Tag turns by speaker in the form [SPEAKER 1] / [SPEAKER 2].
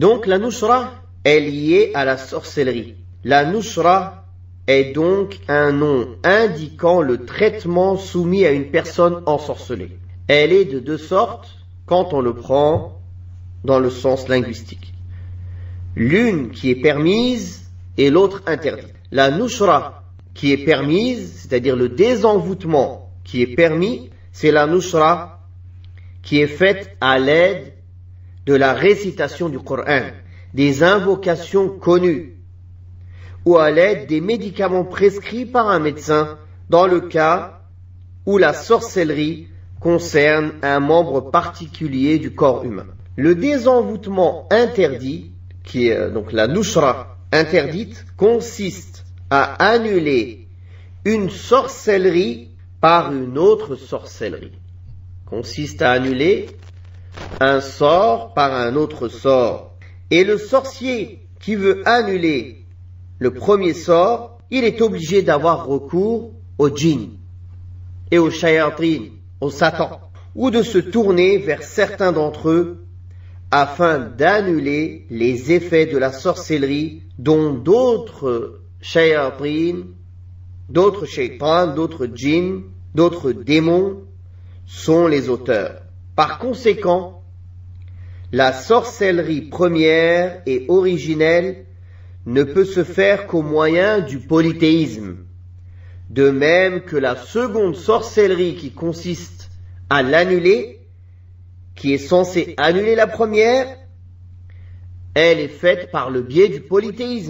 [SPEAKER 1] Donc la nushra est liée à la sorcellerie. La nushra est donc un nom indiquant le traitement soumis à une personne ensorcelée. Elle est de deux sortes quand on le prend dans le sens linguistique. L'une qui est permise et l'autre interdite. La nushra qui est permise, c'est-à-dire le désenvoûtement qui est permis, c'est la nushra qui est faite à l'aide de la récitation du Coran, des invocations connues, ou à l'aide des médicaments prescrits par un médecin dans le cas où la sorcellerie concerne un membre particulier du corps humain. Le désenvoûtement interdit, qui est donc la nushra interdite, consiste à annuler une sorcellerie par une autre sorcellerie. Consiste à annuler un sort par un autre sort. Et le sorcier qui veut annuler le premier sort, il est obligé d'avoir recours au djinn et au shayatin, au Satan, ou de se tourner vers certains d'entre eux afin d'annuler les effets de la sorcellerie dont d'autres shayatin, d'autres shaitans, d'autres djinns, d'autres démons sont les auteurs. Par conséquent, la sorcellerie première et originelle ne peut se faire qu'au moyen du polythéisme. De même que la seconde sorcellerie qui consiste à l'annuler, qui est censée annuler la première, elle est faite par le biais du polythéisme.